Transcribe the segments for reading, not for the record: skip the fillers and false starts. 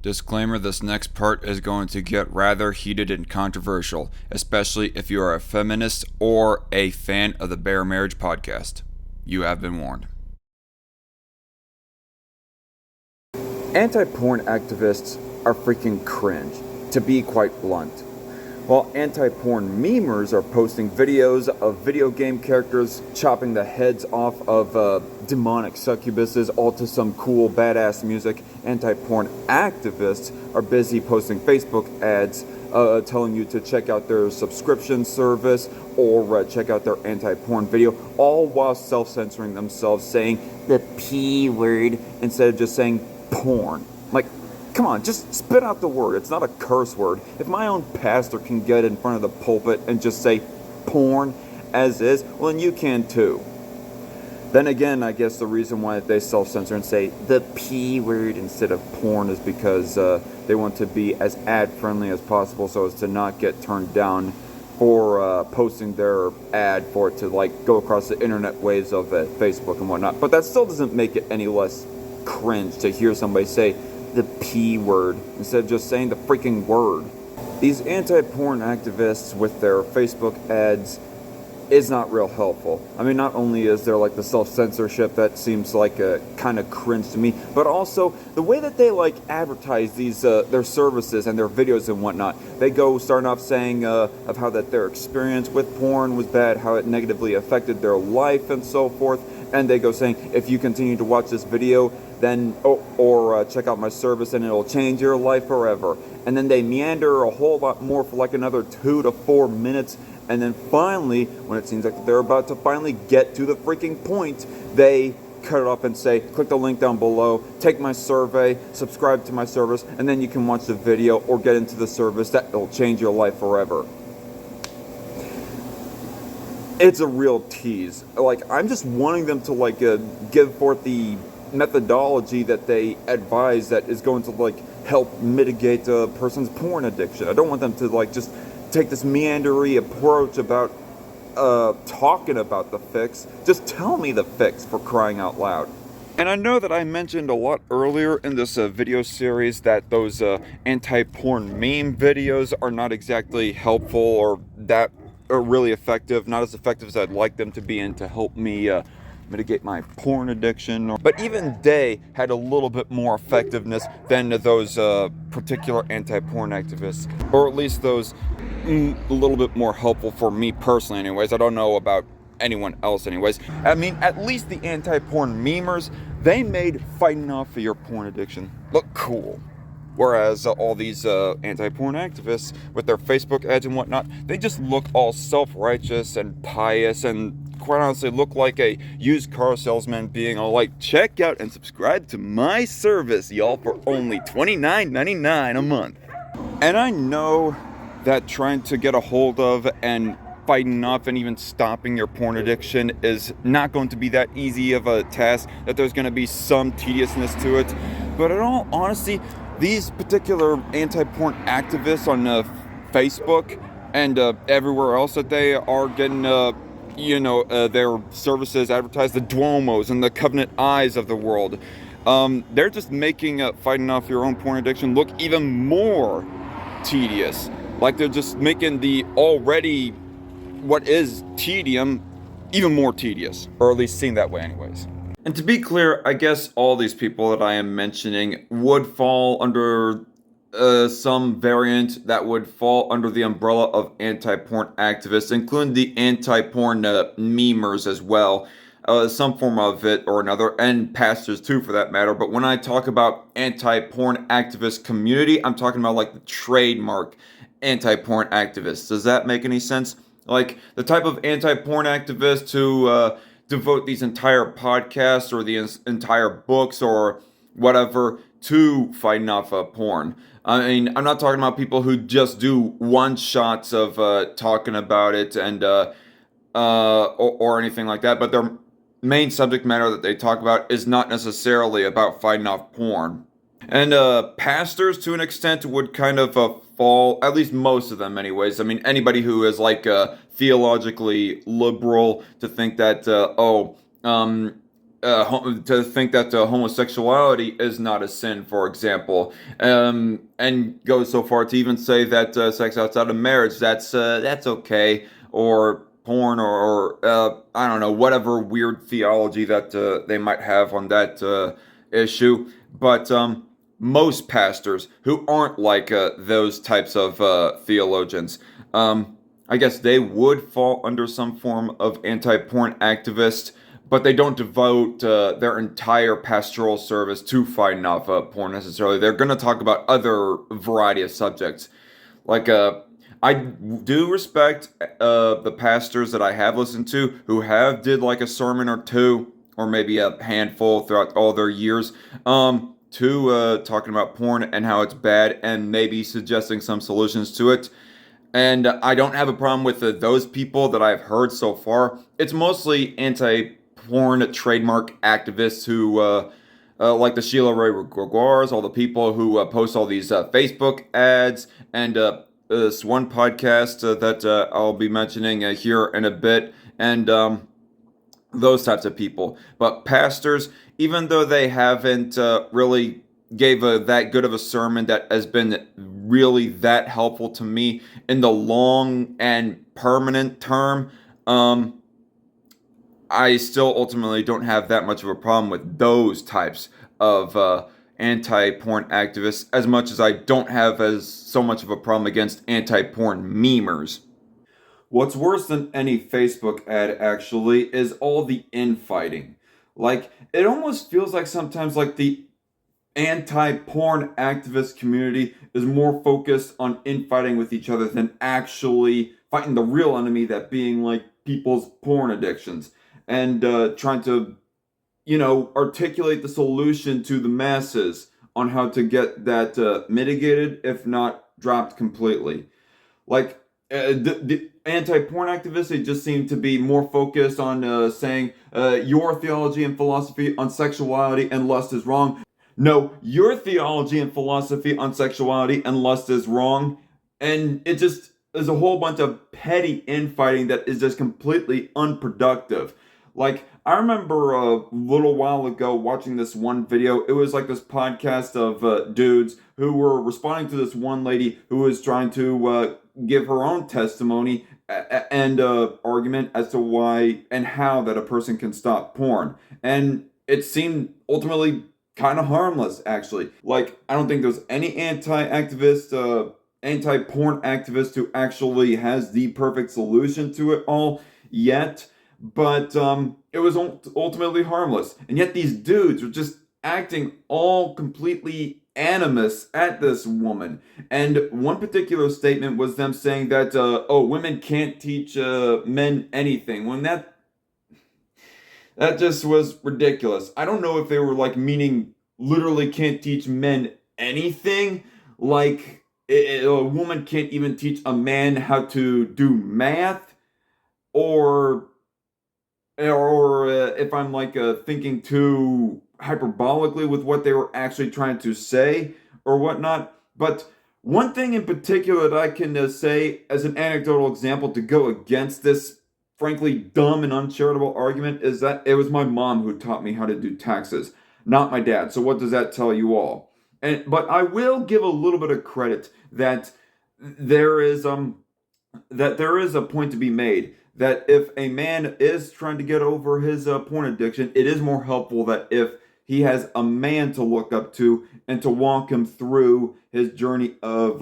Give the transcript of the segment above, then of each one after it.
Disclaimer, this next part is going to get rather heated and controversial, especially if you are a feminist or a fan of the Bear Marriage podcast. You have been warned. Anti-porn activists are freaking cringe, to be quite blunt. While anti-porn memers are posting videos of video game characters chopping the heads off of demonic succubuses all to some cool badass music, anti-porn activists are busy posting Facebook ads telling you to check out their subscription service or check out their anti-porn video, all while self-censoring themselves, saying the P word instead of just saying porn. Like, come on, just spit out the word. It's not a curse word. If my own pastor can get in front of the pulpit and just say porn as is, well, then you can too. Then again, I guess the reason why they self-censor and say the P word instead of porn is because they want to be as ad-friendly as possible so as to not get turned down for posting their ad for it to go across the internet waves of Facebook and whatnot. But that still doesn't make it any less cringe to hear somebody say the P word instead of just saying the freaking word. These anti-porn activists with their Facebook ads is not real helpful. I mean, not only is there the self-censorship that seems like a kind of cringe to me, but also the way that they advertise these their services and their videos and whatnot. They go starting off saying of how that their experience with porn was bad, how it negatively affected their life and so forth, and they go saying if you continue to watch this video, then or check out my service and it'll change your life forever. And then they meander a whole lot more for another 2 to 4 minutes, and then finally, when it seems like they're about to finally get to the freaking point, they cut it off and say, click the link down below, take my survey, subscribe to my service, and then you can watch the video or get into the service that will change your life forever. It's a real tease. I'm just wanting them to give forth the methodology that they advise that is going to help mitigate a person's porn addiction. I don't want them to just take this meandery approach about talking about the fix. Just tell me the fix, for crying out loud. And I know that I mentioned a lot earlier in this video series that those anti-porn meme videos are not exactly helpful or that are really effective, not as effective as I'd like them to be and to help me mitigate my porn addiction. But even they had a little bit more effectiveness than those particular anti-porn activists, or at least those a little bit more helpful for me personally anyways. I don't know about anyone else anyways. I mean, at least the anti-porn memers, they made fighting off for your porn addiction look cool. Whereas all these anti-porn activists with their Facebook ads and whatnot, they just look all self-righteous and pious and quite honestly look like a used car salesman being all check out and subscribe to my service, y'all, for only $29.99 a month. And I know that trying to get a hold of and fighting off and even stopping your porn addiction is not going to be that easy of a task, that there's going to be some tediousness to it. But in all honesty, these particular anti-porn activists on Facebook and everywhere else that they are getting their services advertised, the Duomos and the Covenant Eyes of the world, they're just making fighting off your own porn addiction look even more tedious. They're just making the already what is tedium even more tedious, or at least seen that way anyways. And to be clear, I guess all these people that I am mentioning would fall under some variant that would fall under the umbrella of anti-porn activists, including the anti-porn memers as well, some form of it or another, and pastors too for that matter. But when I talk about anti-porn activist community, I'm talking about the trademark anti-porn activists. Does that make any sense? The type of anti-porn activist who devote these entire podcasts or the entire books or whatever to fighting off porn. I mean, I'm not talking about people who just do one-shots of talking about it and or anything like that, but their main subject matter that they talk about is not necessarily about fighting off porn. And pastors, to an extent, would kind of fall, at least most of them anyways. I mean, anybody who is theologically liberal to think that, to think that homosexuality is not a sin, for example, and goes so far to even say that sex outside of marriage that's okay, or porn, or I don't know, whatever weird theology that they might have on that issue. But most pastors who aren't like those types of theologians, I guess they would fall under some form of anti-porn activist, but they don't devote their entire pastoral service to fighting off porn necessarily. They're going to talk about other variety of subjects. Like, I do respect the pastors that I have listened to who have did like a sermon or two, or maybe a handful throughout all their years, to talking about porn and how it's bad, and maybe suggesting some solutions to it. And I don't have a problem with those people that I've heard so far. It's mostly anti-porn trademark activists who, like the Sheila Ray Gregoires, all the people who post all these Facebook ads, and this one podcast that I'll be mentioning here in a bit, and those types of people. But pastors, even though they haven't really gave that good of a sermon that has been really that helpful to me in the long and permanent term, I still ultimately don't have that much of a problem with those types of anti-porn activists, as much as I don't have as so much of a problem against anti-porn memers. What's worse than any Facebook ad actually is all the infighting. Like, it almost feels like sometimes like the anti-porn activist community is more focused on infighting with each other than actually fighting the real enemy, that being like people's porn addictions, and trying to, articulate the solution to the masses on how to get that mitigated, if not dropped completely. Like, the anti-porn activists, they just seem to be more focused on saying your theology and philosophy on sexuality and lust is wrong. No, your theology and philosophy on sexuality and lust is wrong. And it just is a whole bunch of petty infighting that is just completely unproductive. Like, I remember a little while ago watching this one video. It was like this podcast of dudes who were responding to this one lady who was trying to give her own testimony and argument as to why and how that a person can stop porn. And it seemed ultimately kind of harmless, actually. Like, I don't think there's any anti-porn activist who actually has the perfect solution to it all yet, but it was ultimately harmless. And yet these dudes are just acting all completely animus at this woman. And one particular statement was them saying that, oh, women can't teach men anything. When that just was ridiculous. I don't know if they were like meaning literally can't teach men anything. Like, a woman can't even teach a man how to do math, or if I'm like thinking too hyperbolically with what they were actually trying to say or whatnot. But one thing in particular that I can say as an anecdotal example to go against this frankly dumb and uncharitable argument is that it was my mom who taught me how to do taxes, not my dad. So what does that tell you all? But I will give a little bit of credit that there is a point to be made, that if a man is trying to get over his porn addiction, it is more helpful that if he has a man to look up to and to walk him through his journey of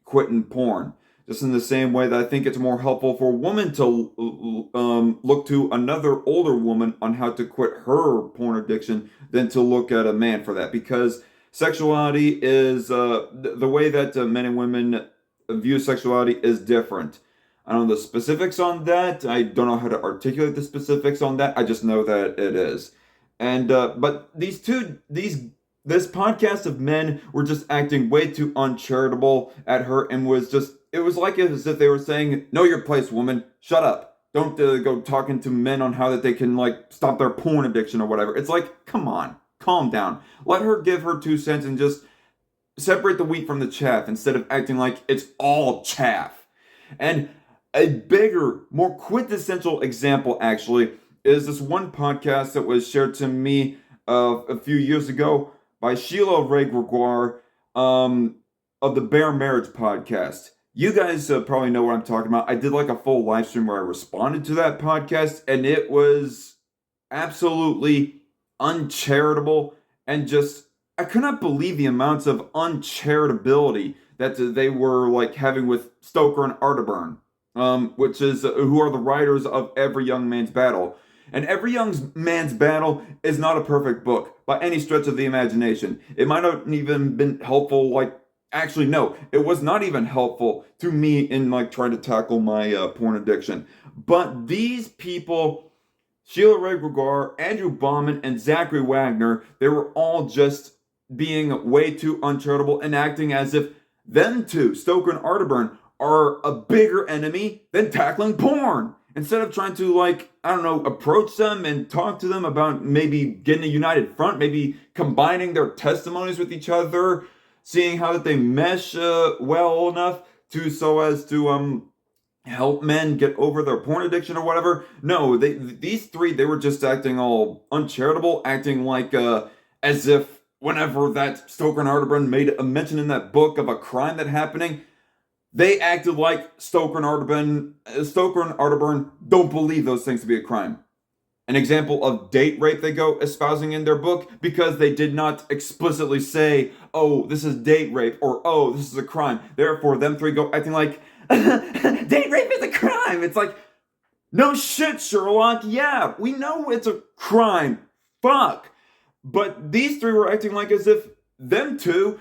quitting porn. Just in the same way that I think it's more helpful for a woman to look to another older woman on how to quit her porn addiction than to look at a man for that. Because sexuality is, the way that men and women view sexuality is different. I don't know the specifics on that. I don't know how to articulate the specifics on that. I just know that it is. And but this podcast of men were just acting way too uncharitable at her, and it was like as if they were saying, "Know your place, woman. Shut up. Don't go talking to men on how that they can like stop their porn addiction or whatever." It's like, come on, calm down. Let her give her 2 cents and just separate the wheat from the chaff instead of acting like it's all chaff. And a bigger, more quintessential example, actually, is this one podcast that was shared to me a few years ago by Sheila Ray Gregoire um, of the Bear Marriage podcast. You guys probably know what I'm talking about. I did like a full live stream where I responded to that podcast, and it was absolutely uncharitable and just I could not believe the amounts of uncharitability that they were like having with Stoker and Arterburn, which is who are the writers of Every Young Man's Battle. And Every Young Man's Battle is not a perfect book by any stretch of the imagination. It might not even been helpful. Like, actually, no, it was not even helpful to me in like trying to tackle my porn addiction. But these people, Sheila Ray Gregoire, Andrew Bauman, and Zachary Wagner, they were all just being way too uncharitable and acting as if them two, Stoker and Arterburn, are a bigger enemy than tackling porn. Instead of trying to, like, I don't know, approach them and talk to them about maybe getting a united front, maybe combining their testimonies with each other, seeing how that they mesh well enough to so as to help men get over their porn addiction or whatever. No, these three they were just acting all uncharitable, acting like as if whenever that Stoker and Arterburn made a mention in that book of a crime that happening, they acted like Stoker and Arterburn don't believe those things to be a crime. An example of date rape they go espousing in their book because they did not explicitly say, oh, this is date rape, or oh, this is a crime. Therefore, them three go acting like date rape is a crime. It's like, no shit, Sherlock. Yeah, we know it's a crime. Fuck. But these three were acting like as if them two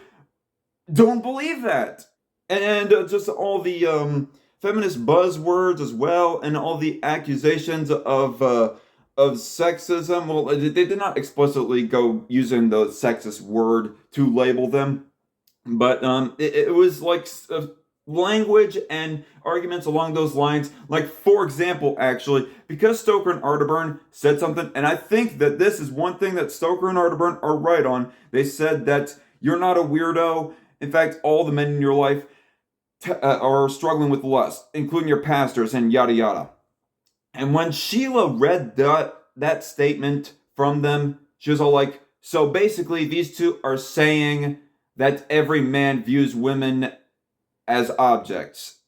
don't believe that. And just all the feminist buzzwords as well, and all the accusations of sexism. Well, they did not explicitly go using the sexist word to label them, but it was like language and arguments along those lines. Like, for example, actually, because Stoker and Arterburn said something, and I think that this is one thing that Stoker and Arterburn are right on. They said that you're not a weirdo. In fact, all the men in your life are struggling with lust, including your pastors and yada yada. And when Sheila read that statement from them, she was all like, so basically these two are saying that every man views women as objects.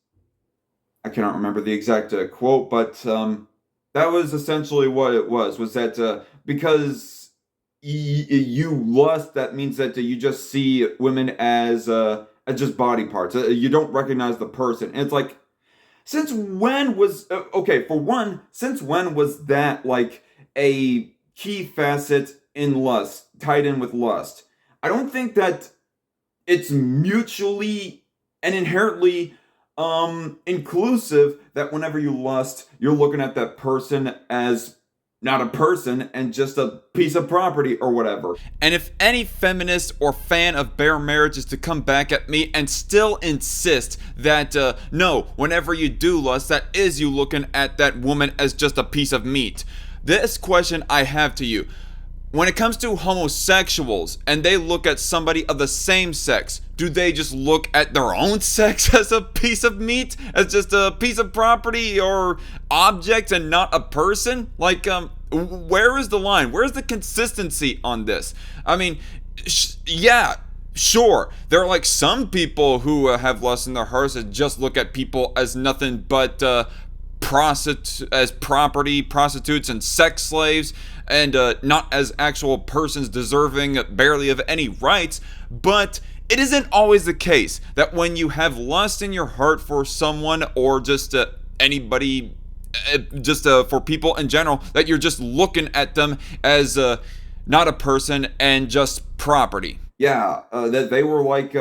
I cannot remember the exact quote, but that was essentially what it was that because you lust, that means that you just see women as just body parts. You don't recognize the person. And it's like, since when was okay, for one, since when was that like a key facet in lust, tied in with lust? I don't think that it's mutually and inherently inclusive that whenever you lust, you're looking at that person as not a person and just a piece of property or whatever. And if any feminist or fan of Bear Marriage is to come back at me and still insist that no, whenever you do lust, that is you looking at that woman as just a piece of meat, this question I have to you: when it comes to homosexuals and they look at somebody of the same sex, do they just look at their own sex as a piece of meat, as just a piece of property or object and not a person? Like, where is the line? Where's the consistency on this? I mean, yeah, sure, there are like some people who have lust in their hearts that just look at people as nothing but as property, prostitutes, and sex slaves, and not as actual persons deserving barely of any rights. But it isn't always the case that when you have lust in your heart for someone, or just anybody, just for people in general, that you're just looking at them as not a person and just property. Yeah, that they were like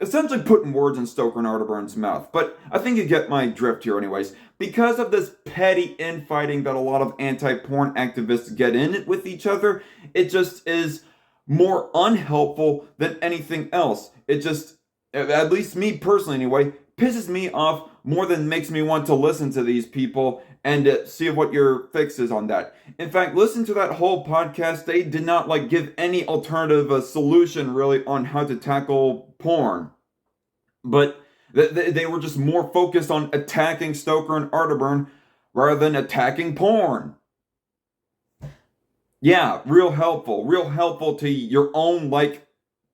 essentially putting words in Stoker and Arterburn's mouth. But I think you get my drift here anyways. Because of this petty infighting that a lot of anti-porn activists get in with each other, it just is more unhelpful than anything else. It just, at least me personally anyway, pisses me off more than makes me want to listen to these people and see what your fix is on that. In fact, listen to that whole podcast. They did not like give any alternative solution really on how to tackle porn. But they were just more focused on attacking Stoker and Arterburn rather than attacking porn. Yeah, real helpful to your own, like,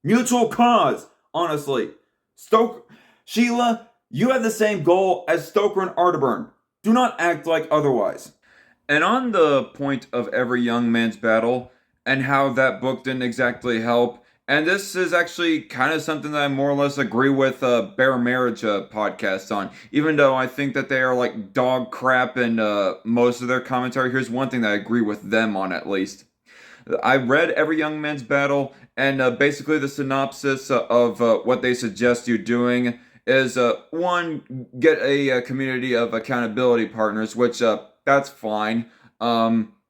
mutual cause, honestly. Stoker, Sheila, you have the same goal as Stoker and Arterburn. Do not act like otherwise. And on the point of every young man's battle and how that book didn't exactly help, and this is actually kind of something that I more or less agree with Bear Marriage podcast on, even though I think that they are like dog crap in most of their commentary. Here's one thing that I agree with them on at least. I read Every Young Man's Battle, and basically the synopsis of what they suggest you doing is one, get a, community of accountability partners, which that's fine.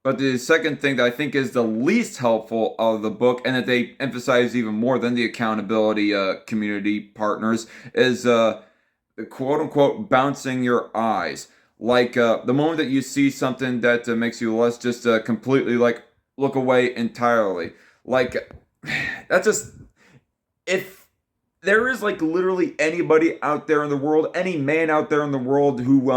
But the second thing that I think is the least helpful of the book, and that they emphasize even more than the accountability community partners, is quote unquote bouncing your eyes. Like the moment that you see something that makes you less, just completely like look away entirely. Like that's just, if there is like literally anybody out there in the world, any man out there in the world who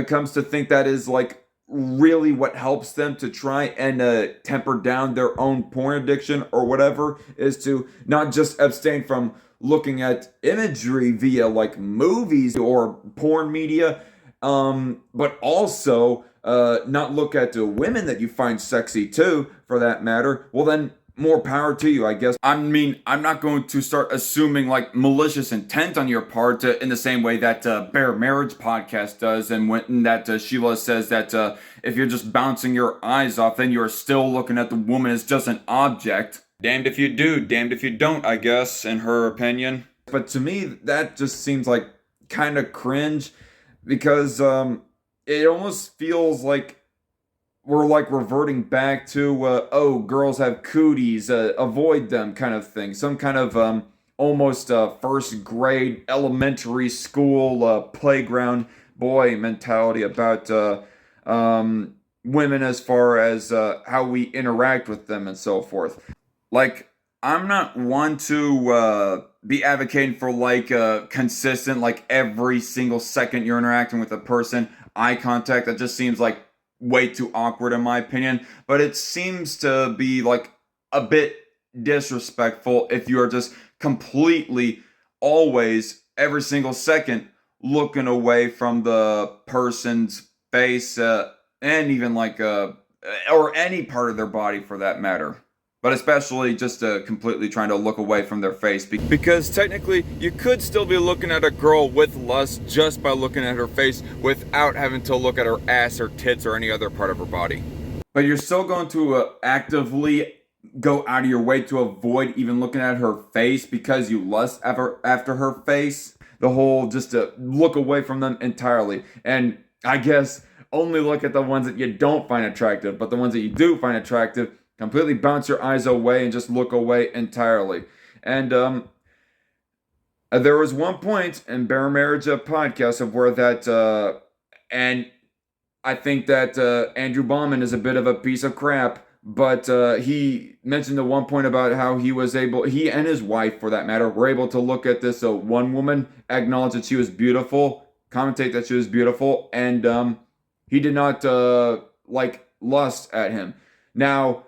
comes to think that is like really what helps them to try and temper down their own porn addiction or whatever, is to not just abstain from looking at imagery via like movies or porn media, but also not look at the women that you find sexy too, for that matter, well then, more power to you, I guess. I mean, I'm not going to start assuming like malicious intent on your part in the same way that Bear Marriage podcast does, and when that Sheila says that if you're just bouncing your eyes off, then you're still looking at the woman as just an object. Damned if you do, damned if you don't, I guess, in her opinion. But to me, that just seems like kind of cringe, because it almost feels like we're like reverting back to oh, girls have cooties, avoid them kind of thing, some kind of almost first grade elementary school playground boy mentality about women, as far as how we interact with them and so forth. Like, I'm not one to be advocating for like consistent, like every single second you're interacting with a person, eye contact. That just seems like way too awkward in my opinion. But it seems to be like a bit disrespectful if you are just completely, always, every single second looking away from the person's face, and even like or any part of their body for that matter, but especially just completely trying to look away from their face. Because technically, you could still be looking at a girl with lust just by looking at her face without having to look at her ass or tits or any other part of her body. But you're still going to actively go out of your way to avoid even looking at her face because you lust after her face. The whole just to look away from them entirely. And I guess only look at the ones that you don't find attractive, but the ones that you do find attractive, completely bounce your eyes away and just look away entirely. And there was one point in Bear Marriage podcast of where that, and I think that Andrew Bauman is a bit of a piece of crap, but he mentioned at one point about how he and his wife, for that matter, were able to look at this one woman, acknowledge that she was beautiful, commentate that she was beautiful, and he did not like lust at him. Now,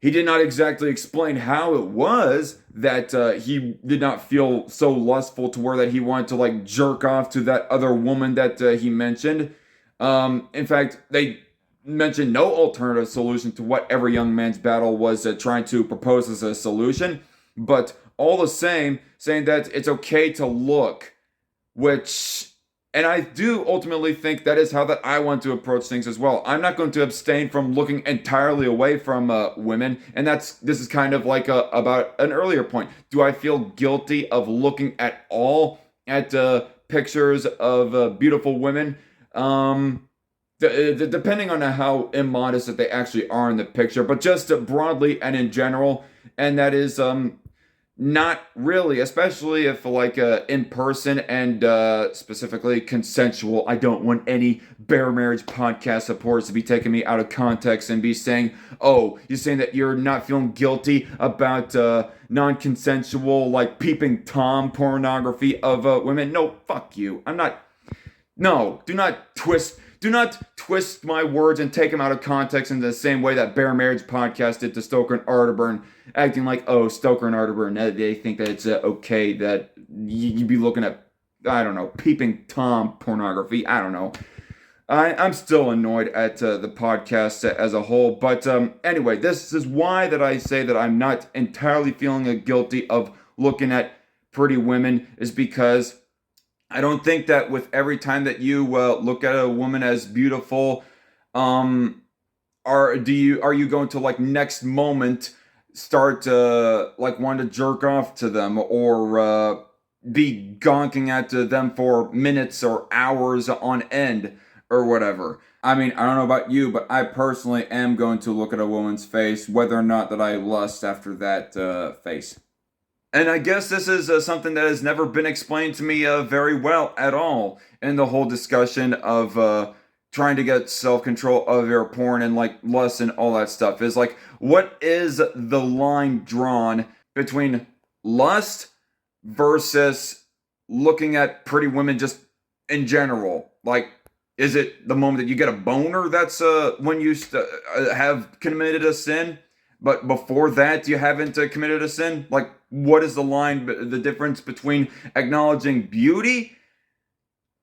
he did not exactly explain how it was that he did not feel so lustful to where that he wanted to like jerk off to that other woman that he mentioned. In fact, they mentioned no alternative solution to what Every Young Man's Battle was trying to propose as a solution, but all the same, saying that it's okay to look, which, and I do ultimately think that is how that I want to approach things as well. I'm not going to abstain from looking entirely away from women, and this is kind of like about an earlier point. Do I feel guilty of looking at all at pictures of beautiful women? Depending on how immodest that they actually are in the picture, but just broadly and in general, and that is not really, especially if like in person and specifically consensual. I don't want any Bear Marriage podcast supporters to be taking me out of context and be saying, oh, you're saying that you're not feeling guilty about non-consensual, like peeping Tom pornography of women. No, fuck you. I'm not. No, do not twist Do not twist my words and take them out of context in the same way that Bear Marriage Podcast did to Stoker and Arterburn, acting like, oh, Stoker and Arterburn, they think that it's okay that you'd be looking at, I don't know, peeping Tom pornography. I don't know. I'm still annoyed at the podcast as a whole. But anyway, this is why that I say that I'm not entirely feeling guilty of looking at pretty women, is because I don't think that with every time that you look at a woman as beautiful, are you going to like next moment start like wanting to jerk off to them, or be gonking at them for minutes or hours on end or whatever. I mean, I don't know about you, but I personally am going to look at a woman's face, whether or not that I lust after that face. And I guess this is something that has never been explained to me very well at all in the whole discussion of trying to get self-control of your porn and like lust and all that stuff. Is like, what is the line drawn between lust versus looking at pretty women just in general? Like, is it the moment that you get a boner that's when you have committed a sin? But before that, you haven't committed a sin? Like, what is the line, the difference between acknowledging beauty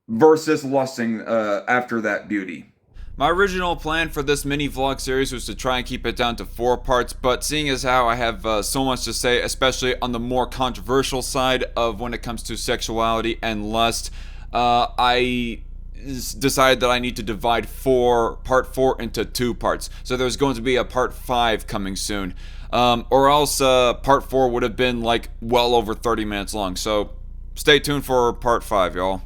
versus lusting after that beauty? My original plan for this mini vlog series was to try and keep it down to 4 parts, but seeing as how I have so much to say, especially on the more controversial side of when it comes to sexuality and lust, I decided that I need to divide part 4 into 2 parts. So there's going to be a part 5 coming soon. Or else part 4 would have been like well over 30 minutes long. So stay tuned for part 5, y'all.